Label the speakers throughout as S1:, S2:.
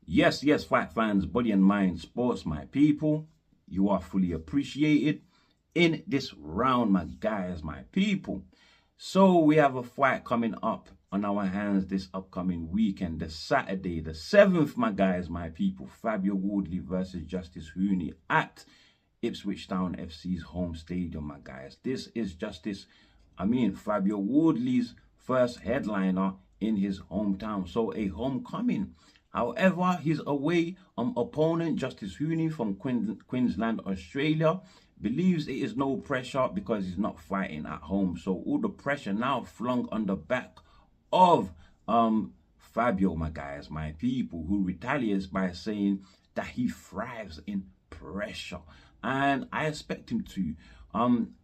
S1: Yes, fight fans, body and mind sports, my people. You are fully appreciated in this round, my guys, my people. So we have a fight coming up on our hands this upcoming weekend, the Saturday, the 7th, my guys, my people. Fabio Wardly versus Justis Huni at Ipswich Town FC's home stadium, my guys. This is Fabio Wardly's first headliner in his hometown, so a homecoming. However, his away opponent, Justis Huni from Queensland, Australia, believes it is no pressure because he's not fighting at home. So all the pressure now flung on the back of Fabio, my guys, my people, who retaliates by saying that he thrives in pressure. And I expect him to.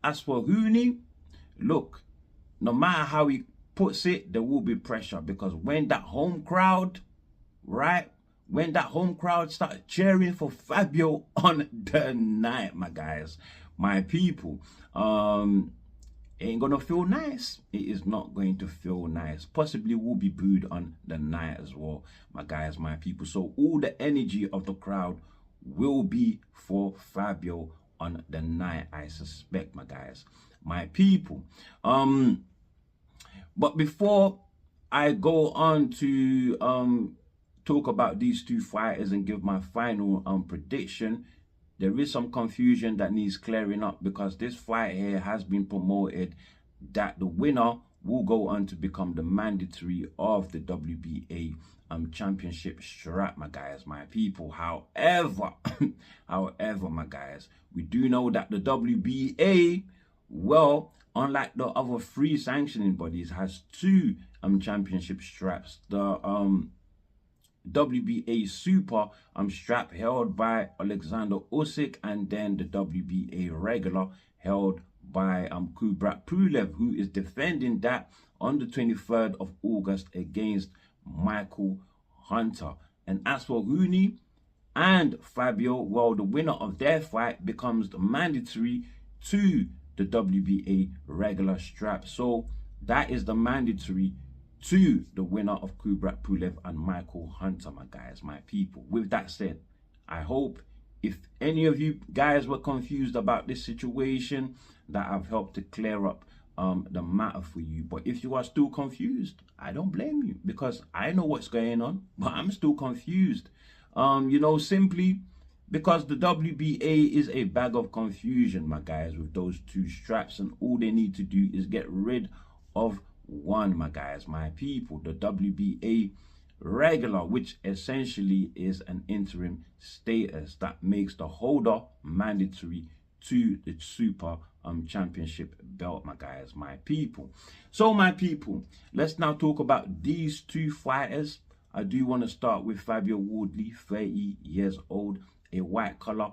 S1: As for Huni, look, no matter how he puts it, there will be pressure, because when that home crowd, when that home crowd started cheering for Fabio on the night, my guys, my people, it ain't gonna feel nice. It is not going to feel nice. Possibly will be booed on the night as well, my guys, my people. So all the energy of the crowd will be for Fabio on the night, I suspect, my guys, my people. But before I go on to talk about these two fighters and give my final prediction, there is some confusion that needs clearing up, because this fight here has been promoted that the winner will go on to become the mandatory of the WBA championship strap, my guys, my people. However, my guys, we do know that the WBA, well, unlike the other three sanctioning bodies, has two championship straps. The WBA Super strap held by Alexander Usyk, and then the WBA regular held by Kubrat Pulev, who is defending that on the 23rd of August against Michael Hunter. And as for Huni and Fabio, well, the winner of their fight becomes the mandatory to the WBA regular strap. So that is the mandatory to the winner of Kubrat Pulev and Michael Hunter, my guys, my people. With that said, I hope if any of you guys were confused about this situation, that I've helped to clear up the matter for you. But if you are still confused, I don't blame you, because I know what's going on, but I'm still confused. Simply because the WBA is a bag of confusion, my guys, with those two straps, and all they need to do is get rid of one, my guys, my people. The WBA regular, which essentially is an interim status that makes the holder mandatory to the super championship belt, my guys, my people. So, my people, let's now talk about these two fighters. I do want to start with Fabio Wardly, 30 years old, a white collar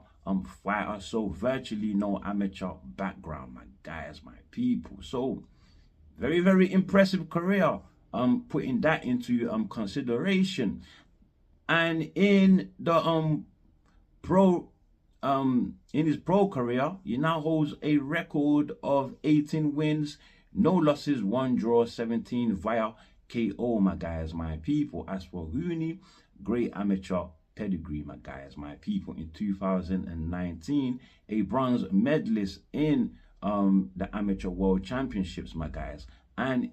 S1: fighter, so virtually no amateur background, my guys, my people. So very, very impressive career, putting that into consideration. And in the in his pro career, he now holds a record of 18 wins, no losses, 1 draw, 17 via KO, my guys, my people. As for Huni, great amateur pedigree, my guys, my people. In 2019, a bronze medalist in the amateur world championships, my guys, and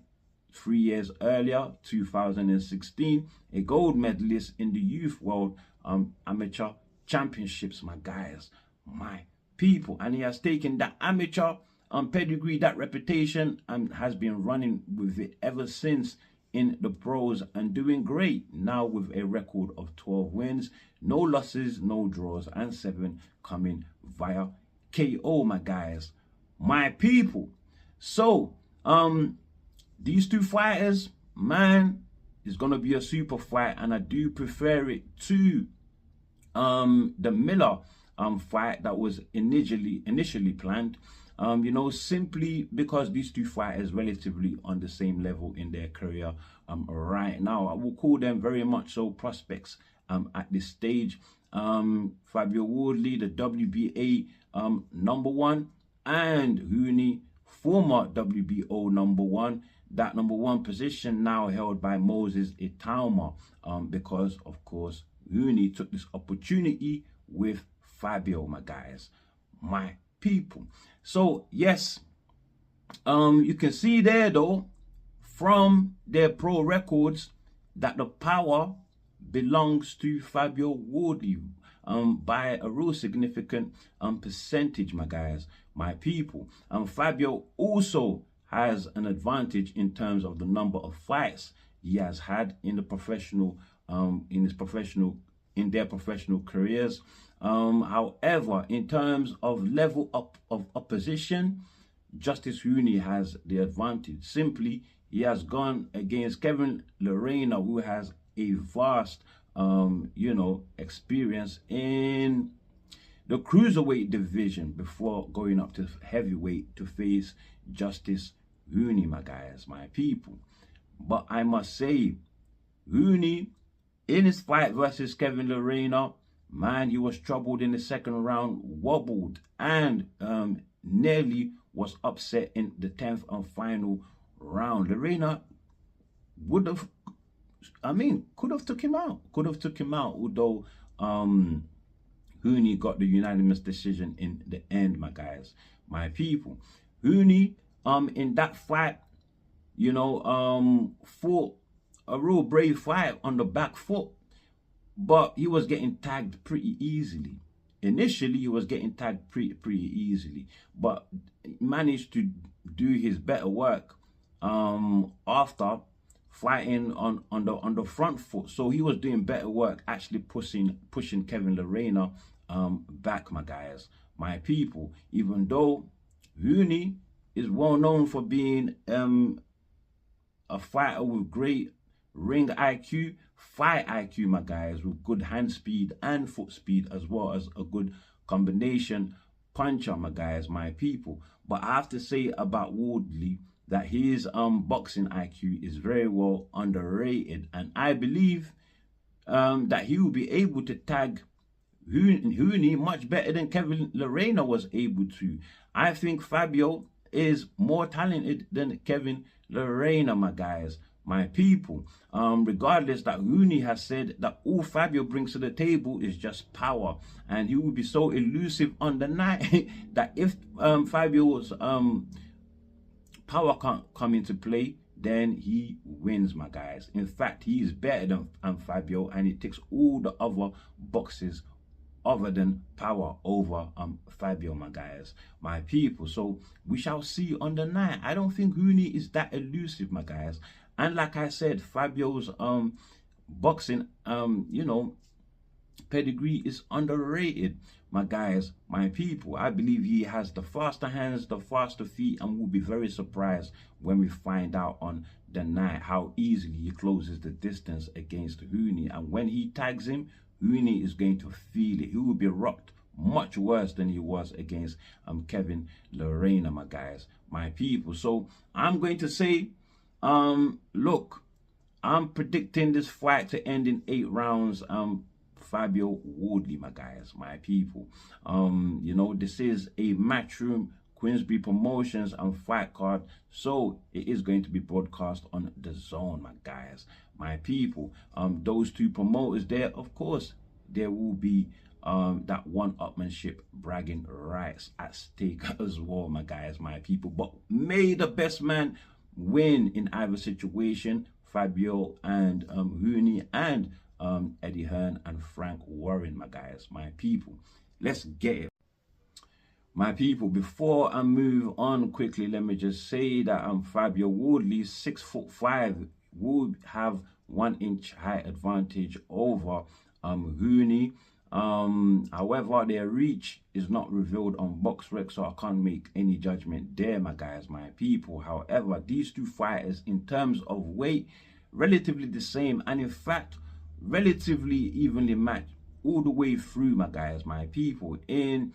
S1: 3 years earlier, 2016, a gold medalist in the youth world amateur championships, my guys, my people. And he has taken that amateur pedigree, that reputation, and has been running with it ever since in the pros, and doing great now with a record of 12 wins, no losses, no draws, and 7 coming via KO, my guys, my people. So these two fighters, man, is gonna be a super fight, and I do prefer it to the Miller fight that was initially planned. Simply because these two fighters relatively on the same level in their career right now. I will call them very much so prospects at this stage. Fabio Wardly, the WBA #1, and Huni, former WBO #1. That #1 position now held by Moses Itauma, because of course Huni took this opportunity with Fabio, my guys, my people. So yes, you can see there though from their pro records that the power belongs to Fabio Wardly by a real significant percentage, my guys, my people. Fabio also has an advantage in terms of the number of fights he has had in the professional in their professional careers. However, in terms of level up of opposition, Justis Huni has the advantage. Simply, he has gone against Kevin Lerena, who has a vast, experience in the cruiserweight division before going up to heavyweight to face Justis Huni, my guys, my people. But I must say, Huni, in his fight versus Kevin Lerena, man, he was troubled in the second round, wobbled, and nearly was upset in the 10th and final round. Lerena would have, could have took him out. Although Huni got the unanimous decision in the end, my guys, my people. Huni, in that fight, fought a real brave fight on the back foot, but he was getting tagged pretty easily. Initially, he was getting tagged pretty easily, but managed to do his better work after fighting on the front foot. So he was doing better work, actually pushing Kevin Lerena back, my guys, my people. Even though Huni is well known for being a fighter with great ring IQ, fight IQ, my guys, with good hand speed and foot speed, as well as a good combination puncher, my guys, my people. But I have to say about Wardly that his boxing IQ is very well underrated, and I believe that he will be able to tag Huni much better than Kevin Lerena was able to. I think Fabio is more talented than Kevin Lerena, my guys, my people. Regardless, that Huni has said that all Fabio brings to the table is just power, and he will be so elusive on the night that if Fabio's power can't come into play, then he wins, my guys. In fact, he is better than Fabio, and it ticks all the other boxes other than power over Fabio, my guys, my people. So we shall see on the night. I don't think Huni is that elusive, my guys. And like I said, Fabio's boxing pedigree is underrated, my guys, my people. I believe he has the faster hands, the faster feet, and we'll be very surprised when we find out on the night how easily he closes the distance against Huni. And when he tags him, Huni is going to feel it. He will be rocked much worse than he was against Kevin Lerena, my guys, my people. So I'm going to say, look, I'm predicting this fight to end in 8 rounds. Fabio Wardly, my guys, my people. This is a Matchroom Queensbury Promotions and fight card, so it is going to be broadcast on the Zone, my guys, my people. Those two promoters there, of course, there will be that one-upmanship bragging rights at stake as well, my guys, my people. But may the best man win in either situation, Fabio and Huni, and Eddie Hearn and Frank Warren, my guys, my people. Let's get it. My people, before I move on quickly, let me just say that Fabio Wardly, 6'5", will have 1 inch height advantage over Huni. However, their reach is not revealed on BoxRec, so I can't make any judgment there, my guys, my people. However, these two fighters, in terms of weight, relatively the same, and in fact, relatively evenly matched all the way through, my guys, my people. In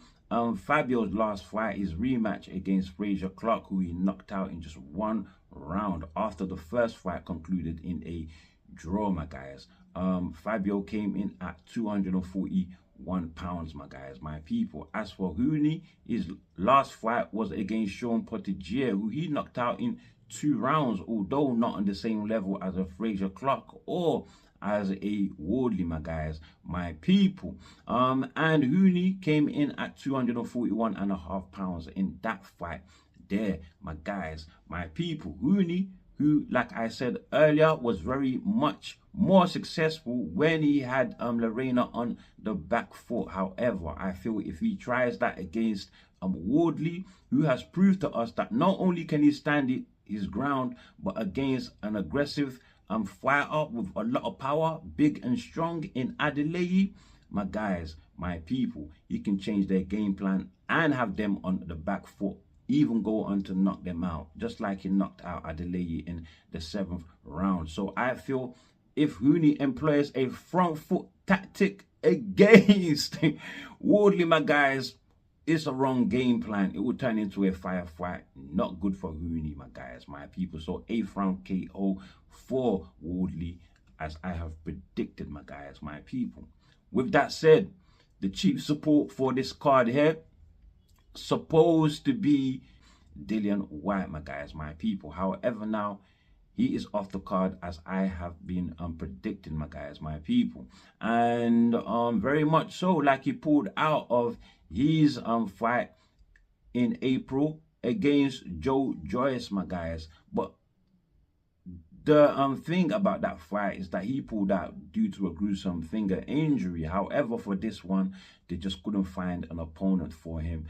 S1: Fabio's last fight, his rematch against Frazier Clark, who he knocked out in just 1 round after the first fight concluded in a draw, my guys. Fabio came in at 241 pounds, my guys, my people. As for Huni, his last fight was against Sean Pottigier, who he knocked out in 2 rounds, although not on the same level as a Frazier Clark or as a Wardly, my guys, my people. And Huni came in at 241.5 pounds in that fight there, my guys, my people. Huni, who, like I said earlier, was very much more successful when he had Lorena on the back foot. However, I feel if he tries that against Wardly, who has proved to us that not only can he stand his ground, but against an aggressive fighter with a lot of power, big and strong in Adelaide, my guys, my people, he can change their game plan and have them on the back foot, even go on to knock them out, just like he knocked out Adelaide in the 7th round. So I feel if Huni employs a front foot tactic against Wardly, my guys, it's a wrong game plan. It will turn into a firefight. Not good for Huni, my guys, my people. So 8th round KO for Wardly, as I have predicted, my guys, my people. With that said, the chief support for this card here, supposed to be Dylian Whyte, my guys, my people. However, now he is off the card, as I have been predicting, my guys, my people. And very much so, like he pulled out of his fight in April against Joe Joyce, my guys. But the thing about that fight is that he pulled out due to a gruesome finger injury. However, for this one, they just couldn't find an opponent for him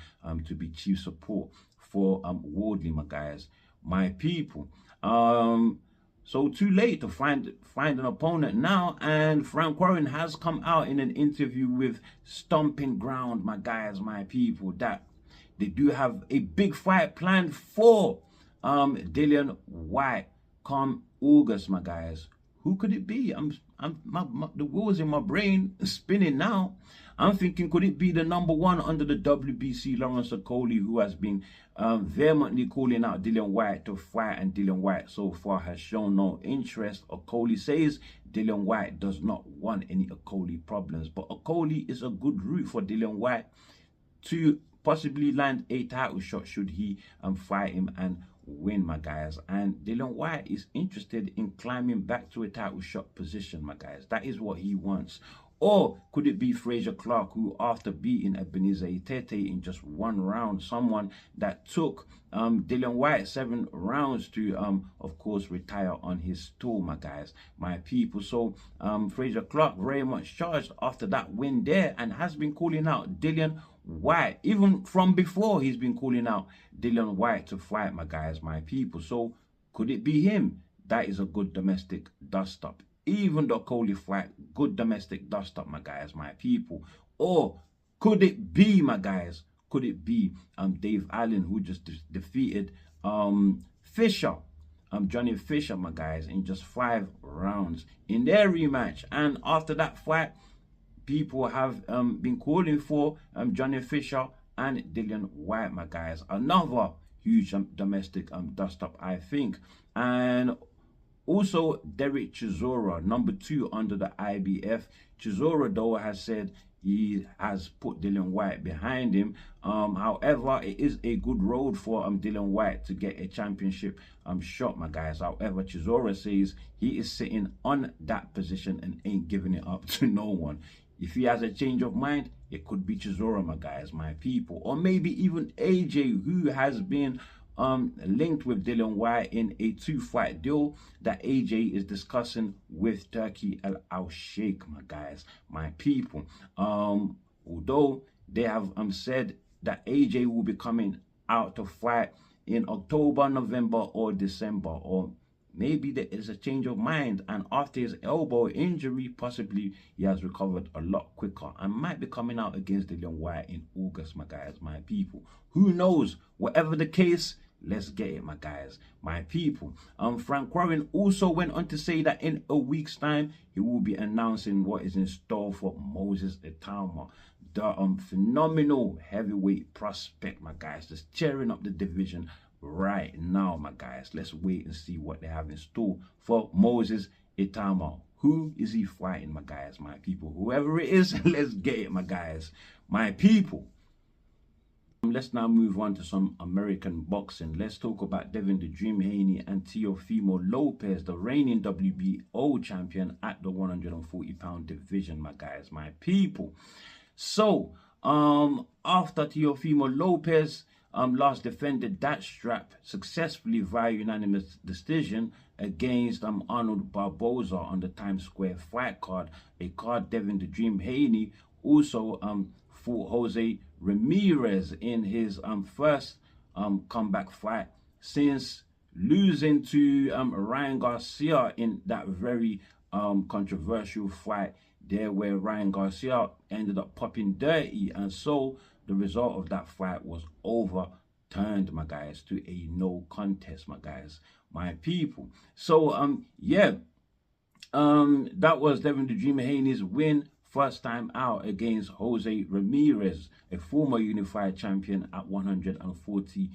S1: to be chief support for Wardly, my guys, my people. So too late to find an opponent now, and Frank Warren has come out in an interview with Stomping Ground, my guys, my people, that they do have a big fight planned for Dylian Whyte come August, my guys. Who could it be? The wheels in my brain spinning now. I'm thinking, could it be the #1 under the WBC, Lawrence Okolie, who has been vehemently calling out Dylian Whyte to fight, and Dylian Whyte so far has shown no interest. Okolie says Dylian Whyte does not want any Okolie problems, but Okolie is a good route for Dylian Whyte to possibly land a title shot should he fight him and win, my guys. And Dylian Whyte is interested in climbing back to a title shot position, my guys. That is what he wants. Or could it be Frazier Clark, who, after beating Ebenezer Itete in just 1 round, someone that took Dylian Whyte 7 rounds to, of course, retire on his tour, my guys, my people. So Frazier Clark very much charged after that win there, and has been calling out Dylian Whyte. Even from before, he's been calling out Dylian Whyte to fight, my guys, my people. So could it be him? That is a good domestic dust-up. Even the Okolie fight, good domestic dust-up, my guys, my people. Or could it be, my guys, could it be Dave Allen, who just defeated Fisher, Johnny Fisher, my guys, in just 5 rounds in their rematch? And after that fight, people have been calling for Johnny Fisher and Dylian Whyte, my guys. Another huge domestic dust-up, I think. And also, Derek Chisora, #2 under the IBF. Chisora, though, has said he has put Dylian Whyte behind him. However, it is a good road for Dylian Whyte to get a championship shot, my guys. However, Chisora says he is sitting on that position and ain't giving it up to no one. If he has a change of mind, it could be Chisora, my guys, my people. Or maybe even AJ, who has been linked with Dylian Whyte in a 2-fight deal that AJ is discussing with Turki Al-Sheikh, my guys, my people. Although they have said that AJ will be coming out to fight in October, November, or December, or maybe there is a change of mind, and after his elbow injury, possibly he has recovered a lot quicker and might be coming out against Dylian Whyte in August, my guys, my people. Who knows? Whatever the case, let's get it, my guys, my people. Frank Warren also went on to say that in a week's time, he will be announcing what is in store for Moses Itama, the phenomenal heavyweight prospect, my guys, just tearing up the division right now, my guys. Let's wait and see what they have in store for Moses Itama. Who is he fighting, my guys, my people? Whoever it is, let's get it, my guys, my people. Let's now move on to some American boxing. Let's talk about Devin "The Dream" Haney and Teofimo Lopez, the reigning WBO champion at the 140-pound division, my guys, my people. So, after Teofimo Lopez last defended that strap successfully via unanimous decision against Arnold Barboza on the Times Square fight card, a card Devin "The Dream" Haney also fought Jose Ramirez in his first comeback fight since losing to Ryan Garcia in that very controversial fight there, where Ryan Garcia ended up popping dirty, and so the result of that fight was overturned, my guys, to a no contest, my guys, my people. So yeah, that was Devin "The Dream" Haney's win, first time out, against Jose Ramirez, a former unified champion at 140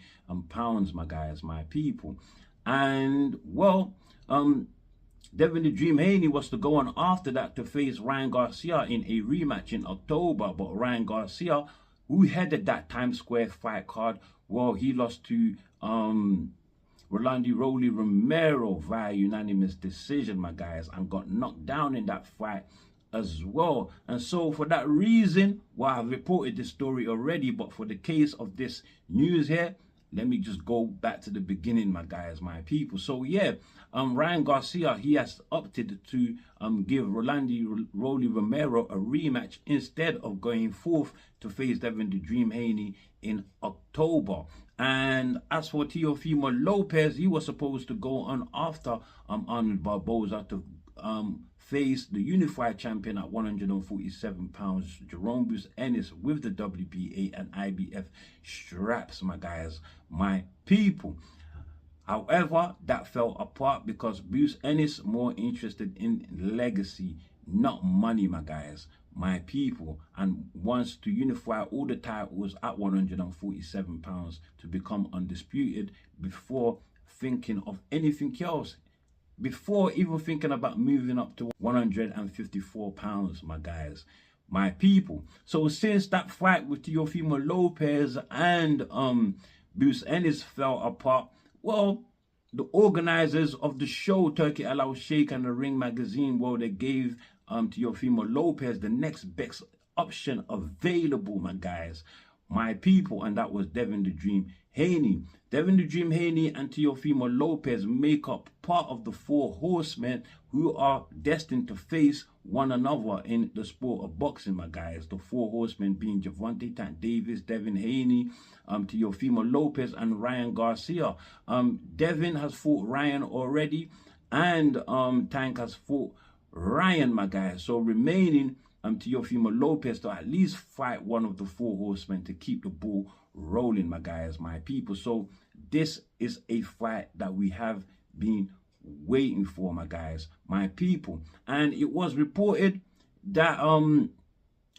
S1: pounds, my guys, my people. And well, Devin "The Dream" Haney was to go on after that to face Ryan Garcia in a rematch in October, but Ryan Garcia, who headed that Times Square fight card, well, he lost to Rolly Romero via unanimous decision, my guys, and got knocked down in that fight as well. And so for that reason, well, I've reported this story already, but for the case of this news here, let me just go back to the beginning, my guys, my people. So yeah, Ryan Garcia, he has opted to give Rolly Romero a rematch instead of going forth to face Devin "The Dream" Haney in October. And as for Teofimo Lopez, he was supposed to go on after Arnold Barboza to face the unified champion at 147 pounds, Jerome Bruce Ennis, with the WBA and IBF straps, my guys, my people. However, that fell apart because Bruce Ennis more interested in legacy, not money, my guys, my people, and wants to unify all the titles at 147 pounds to become undisputed before thinking of anything else, before even thinking about moving up to 154 pounds, my guys, my people. So since that fight with Teofimo Lopez and Bruce Ennis fell apart, well, the organizers of the show, Turkey Al Sheikh and the Ring Magazine, well, they gave Teofimo Lopez the next best option available, my guys, my people, and that was Devin "The Dream" Haney. Devin "The Dream" Haney and Teofimo Lopez make up part of the four horsemen who are destined to face one another in the sport of boxing, my guys. The four horsemen being Gervonta Tank Davis, Devin Haney, Teofimo Lopez, and Ryan Garcia. Devin has fought Ryan already, and Tank has fought Ryan, my guys. So remaining Teofimo Lopez to at least fight one of the four horsemen to keep the ball rolling, my guys, my people. So this is a fight that we have been waiting for, my guys, my people. And it was reported that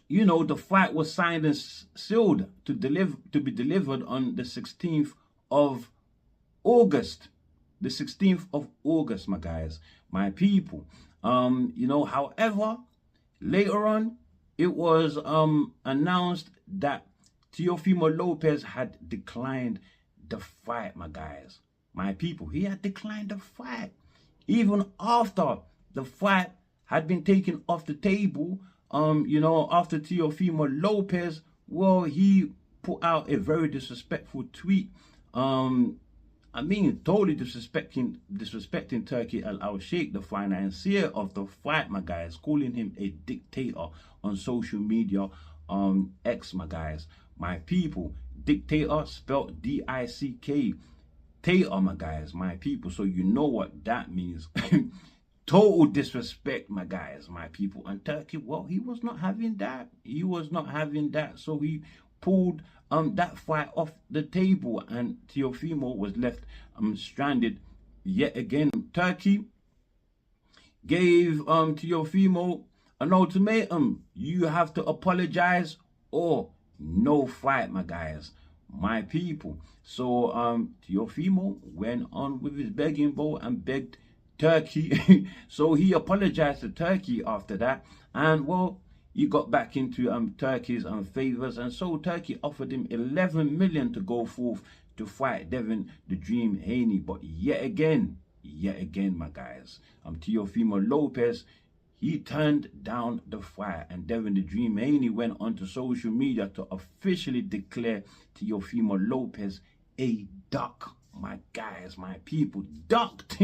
S1: you know, the fight was signed and sealed to be delivered on the 16th of August. The 16th of August, my guys, my people. You know, however, later on, it was announced that Teofimo Lopez had declined the fight, my guys, my people. He had declined the fight. Even after the fight had been taken off the table, you know, after Teofimo Lopez, well, he put out a very disrespectful tweet. I mean, totally disrespecting Turkey Al Sheikh, the financier of the fight, my guys, calling him a dictator on social media, X, my guys, my people. Dictator spelled D-I-C-K, tater, my guys, my people. So you know what that means. Total disrespect, my guys, my people. And Turkey, well, he was not having that. He was not having that. So he pulled that fight off the table, and Teofimo was left stranded yet again. Turkey gave Teofimo an ultimatum: you have to apologize or no fight, my guys, my people. So Teofimo went on with his begging bowl and begged Turkey. So he apologized to Turkey after that, and well, he got back into Turkey's favors, and so Turkey offered him 11 million to go forth to fight Devin the Dream Haney. But yet again, my guys, Teofimo Lopez, he turned down the fight, and Devin the Dream Haney went onto social media to officially declare Teofimo Lopez a duck. My guys, my people, ducked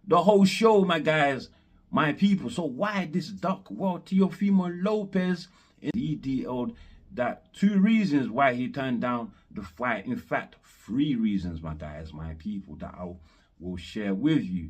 S1: the whole show, my guys, my people. So why this duck? Well, Teofimo Lopez, he detailed that 2 reasons why he turned down the fight. In fact, 3 reasons, my guys, my people, that I will share with you.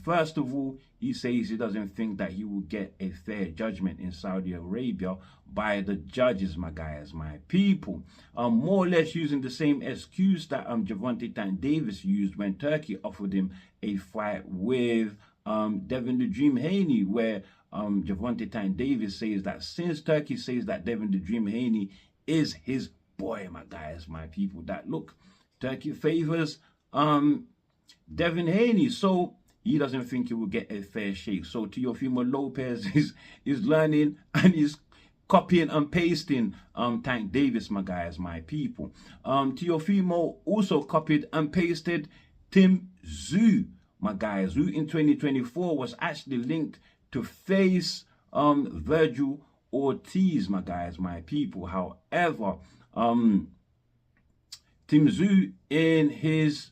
S1: First of all, he says he doesn't think that he will get a fair judgment in Saudi Arabia by the judges, my guys, my people. More or less using the same excuse that Gervonta Tank Davis used when Turkey offered him a fight with Devin the Dream Haney, where Gervonta Tank Davis says that since Turkey says that Devin the Dream Haney is his boy, my guys, my people, that look, Turkey favors Devin Haney, so he doesn't think he will get a fair shake. So Teofimo Lopez is learning and he's copying and pasting Tank Davis, my guys, my people. Teofimo also copied and pasted Tim Tszyu, my guys, who in 2024 was actually linked to face Virgil Ortiz, my guys, my people. However, Tim Tszyu in his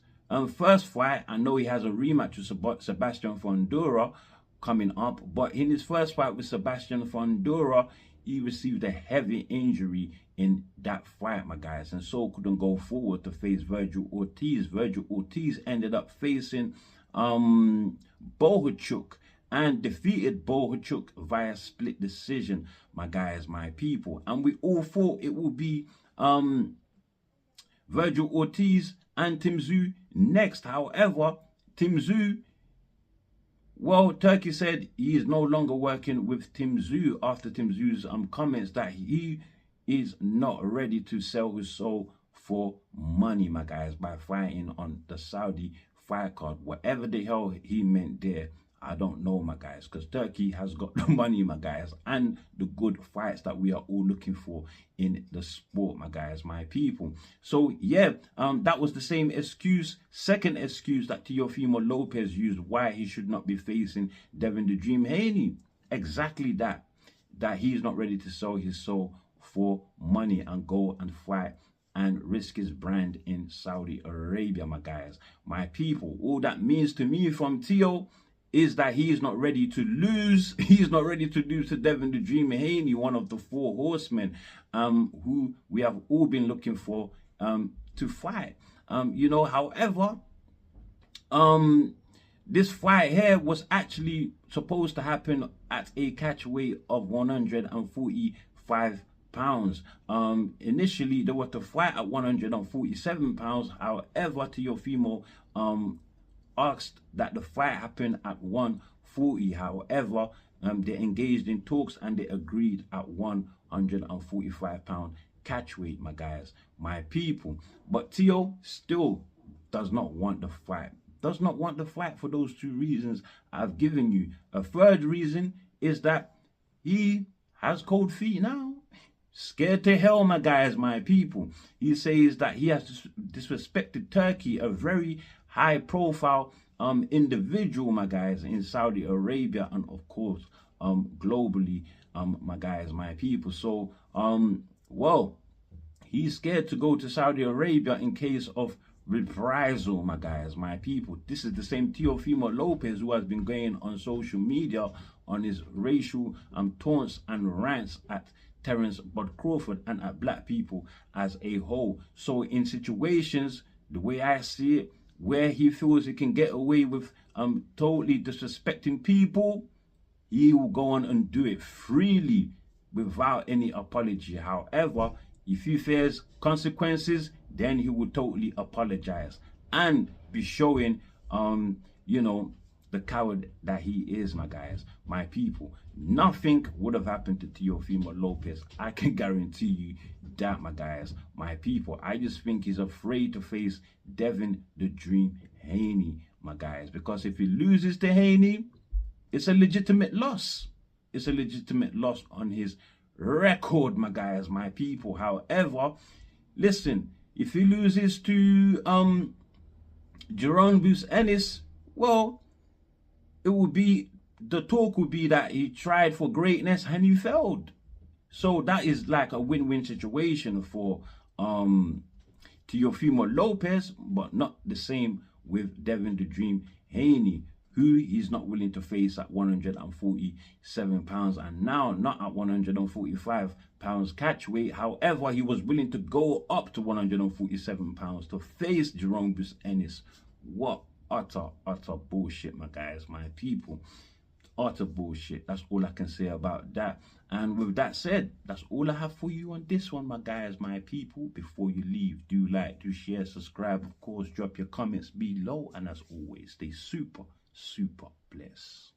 S1: first fight, I know he has a rematch with Sebastian Fundora coming up, but in his first fight with Sebastian Fundora, he received a heavy injury in that fight, my guys, and so couldn't go forward to face Virgil Ortiz. Virgil Ortiz ended up facing Bohachuk and defeated Bohachuk via split decision, my guys, my people. And we all thought it would be Virgil Ortiz and Tim Tszyu next. However, Tim Tszyu, well, Turkey said he is no longer working with Tim Tszyu after Tim Tszyu's comments that he is not ready to sell his soul for money, my guys, by fighting on the Saudi fight card. Whatever the hell he meant there, I don't know, my guys, because Turkey has got the money, my guys, and the good fights that we are all looking for in the sport, my guys, my people. So yeah, that was the same excuse, second excuse that Teofimo Lopez used why he should not be facing Devin the Dream Haney. Exactly that he's not ready to sell his soul for money and go and fight and risk his brand in Saudi Arabia, my guys, my people. All that means to me from Teo is that he is not ready to lose. He's not ready to lose to Devin the Dream Haney, one of the 4 horsemen who we have all been looking for to fight. You know, however, this fight here was actually supposed to happen at a catch weight of 145 pounds. Initially, they were to fight at 147 pounds. However, Teofimo asked that the fight happen at 140. However, they engaged in talks and they agreed at 145 pound catch weight, my guys, my people. But Teo still does not want the fight. Does not want the fight for those 2 reasons I've given you. A third reason is that he has cold feet now. Scared to hell, my guys, my people. He says that he has disrespected Turkey, a very high profile individual, my guys, in Saudi Arabia and of course globally, my guys, my people. So well, he's scared to go to Saudi Arabia in case of reprisal, my guys, my people. This is the same Teofimo Lopez who has been going on social media on his racial taunts and rants at Terence Bud Crawford and at black people as a whole. So in situations, the way I see it, where he feels he can get away with totally disrespecting people, he will go on and do it freely without any apology. However, if he fears consequences, then he will totally apologize and be showing you know, the coward that he is, my guys, my people. Nothing would have happened to Teofimo Lopez. I can guarantee you that, my guys, my people. I just think he's afraid to face Devin the Dream Haney, my guys, because if he loses to Haney, it's a legitimate loss. It's a legitimate loss on his record, my guys, my people. However, listen, if he loses to Jerome Bruce Ennis, well, it would be, the talk would be that he tried for greatness and he failed. So that is like a win-win situation for Teofimo Lopez, but not the same with Devin the Dream Haney, who he's not willing to face at 147 pounds and now not at 145 pounds catch weight. However, he was willing to go up to 147 pounds to face Jerome Bruce Ennis. What utter bullshit, my guys, my people. Utter bullshit. That's all I can say about that. And with that said, that's all I have for you on this one, my guys, my people. Before you leave, do like, do share, subscribe, of course, drop your comments below, and as always, stay super blessed.